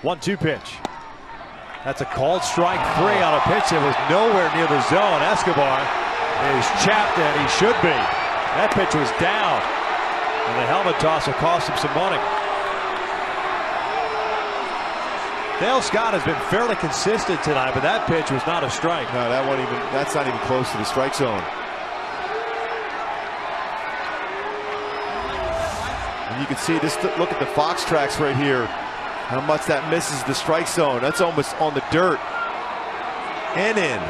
1-2 pitch. That's a called strike 3 on a pitch that was nowhere near the zone. Escobar is chapped, and he should be. That pitch was down, and the helmet toss will cost him some money. Dale Scott has been fairly consistent tonight, but that pitch was not a strike. No, that's not even close to the strike zone. And you can see this. Look at the Fox tracks right here. How much that misses the strike zone. That's almost on the dirt. And in.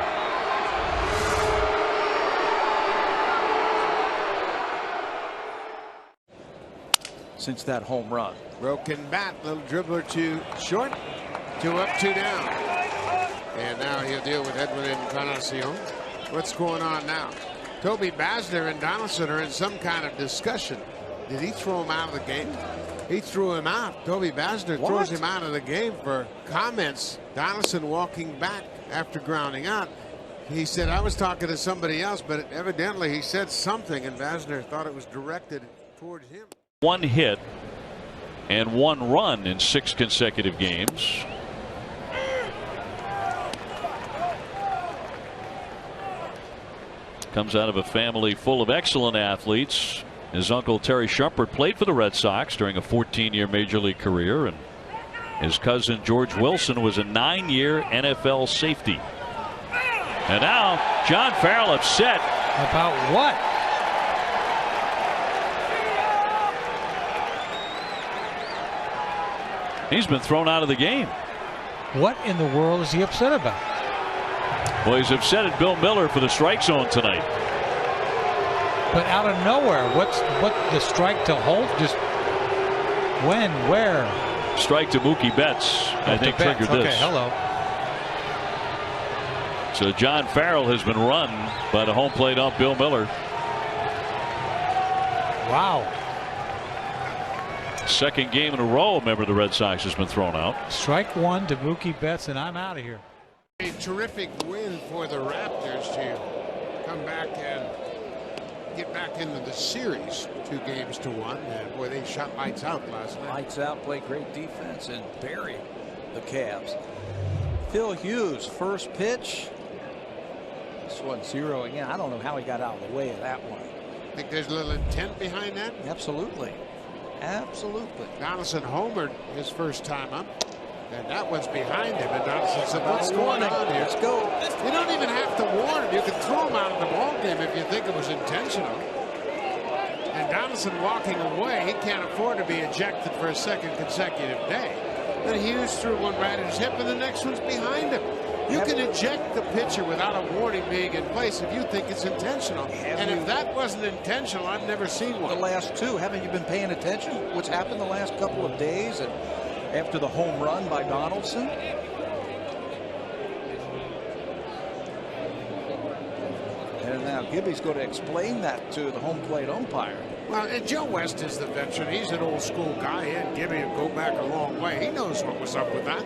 Since that home run. Broken bat, little dribbler to short, 2 up, 2 down. And now he'll deal with Edwin Encarnacion. What's going on now? Toby Basner and Donaldson are in some kind of discussion. Did he throw him out of the game? He threw him out. Toby Basner throws him out of the game for comments. Donaldson walking back after grounding out. He said, I was talking to somebody else, but evidently he said something, and Basner thought it was directed towards him. 1 hit and 1 run in 6 consecutive games. Comes out of a family full of excellent athletes. His uncle Terry Shumpert played for the Red Sox during a 14-year major league career, and his cousin George Wilson was a 9-year NFL safety. And now John Farrell upset. About what? He's been thrown out of the game. What in the world is he upset about? Well, he's upset at Bill Miller for the strike zone tonight. But out of nowhere, what the strike to hold? Just when, where? Strike to Mookie Betts, I think, triggered this. Okay, hello. So John Farrell has been run by the home plate ump Bill Miller. Wow. Second game in a row, a member of the Red Sox has been thrown out. Strike 1 to Mookie Betts, and I'm out of here. A terrific win for the Raptors to come back and get back into the series, 2-1. And boy, they shot lights out last night. Lights out, play great defense, and bury the Cavs. Phil Hughes, first pitch. This one's 0 again. I don't know how he got out of the way of that one. Think there's a little intent behind that? Absolutely. Absolutely. Donaldson homered his first time up, and that one's behind him. And Donaldson said, what's going on here? Let's go. You don't even have to warn him. You can throw him out of the ball game if you think it was intentional. And Donaldson walking away, he can't afford to be ejected for a second consecutive day. Then Hughes threw one right at his hip, and the next one's behind him. You can eject the pitcher without a warning being in place if you think it's intentional. And if that wasn't intentional, I've never seen one. The last 2, haven't you been paying attention? What's happened the last couple of days and after the home run by Donaldson? And now Gibby's going to explain that to the home plate umpire. Well, and Joe West is the veteran. He's an old school guy, and Gibby will go back a long way. He knows what was up with that.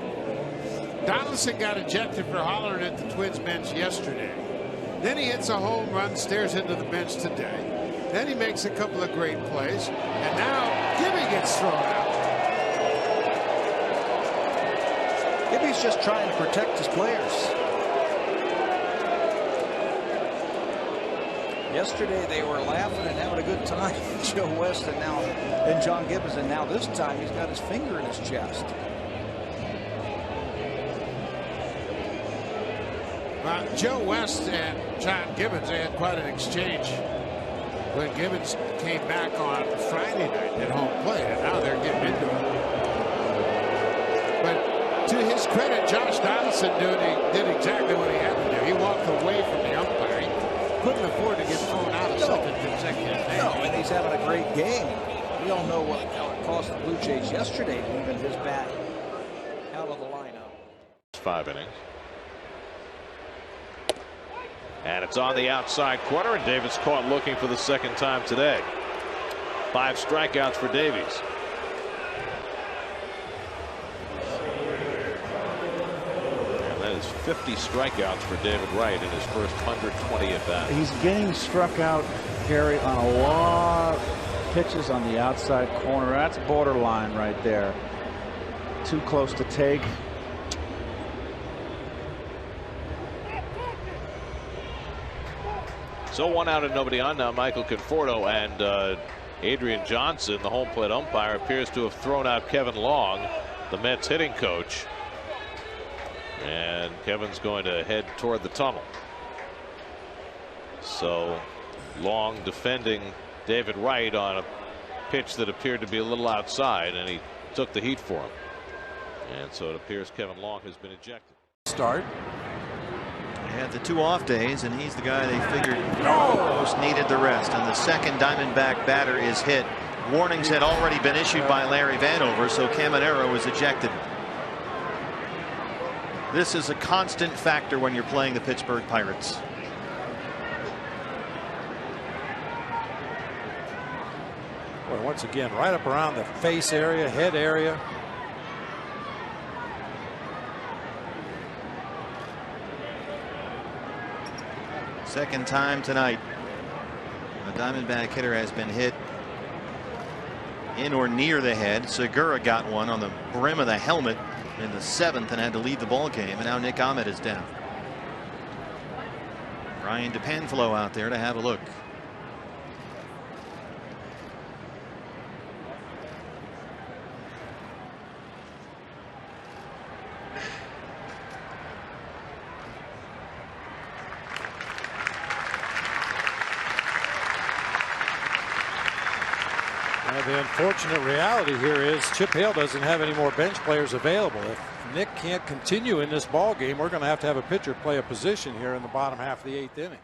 Donaldson got ejected for hollering at the Twins bench yesterday. Then he hits a home run, stares into the bench today. Then he makes a couple of great plays, and now Gibby gets thrown out. Gibby's just trying to protect his players. Yesterday they were laughing and having a good time. Joe West and John Gibbons, and now this time he's got his finger in his chest. Joe West and John Gibbons, they had quite an exchange when Gibbons came back on Friday night at home plate, and now they're getting into it. But to his credit, Josh Donaldson did exactly what he had to do. He walked away from the umpire. He couldn't afford to get thrown out a second consecutive day. No, and he's having a great game. We all know what it cost the Blue Jays yesterday to even his bat out of the lineup. 5 innings. And it's on the outside corner, and Davis caught looking for the second time today. 5 strikeouts for Davies. And that is 50 strikeouts for David Wright in his first 120 at bat. He's getting struck out, Gary, on a lot of pitches on the outside corner. That's borderline right there. too close to take. So 1 out and nobody on now. Michael Conforto and Adrian Johnson, the home plate umpire, appears to have thrown out Kevin Long, the Mets hitting coach. And Kevin's going to head toward the tunnel. So Long defending David Wright on a pitch that appeared to be a little outside, and he took the heat for him. And so it appears Kevin Long has been ejected. Start. They had the 2 off days, and he's the guy they figured most needed the rest. And the second Diamondback batter is hit. Warnings had already been issued by Larry Vanover, so Caminero was ejected. This is a constant factor when you're playing the Pittsburgh Pirates. Boy, once again, right up around the face area, head area. Second time tonight a Diamondback hitter has been hit in or near the head. Segura got one on the brim of the helmet in the 7th and had to leave the ball game, and now Nick Ahmed is down. Ryan DePanfilo out there to have a look. The unfortunate reality here is Chip Hale doesn't have any more bench players available. If Nick can't continue in this ball game, we're going to have a pitcher play a position here in the bottom half of the 8th inning.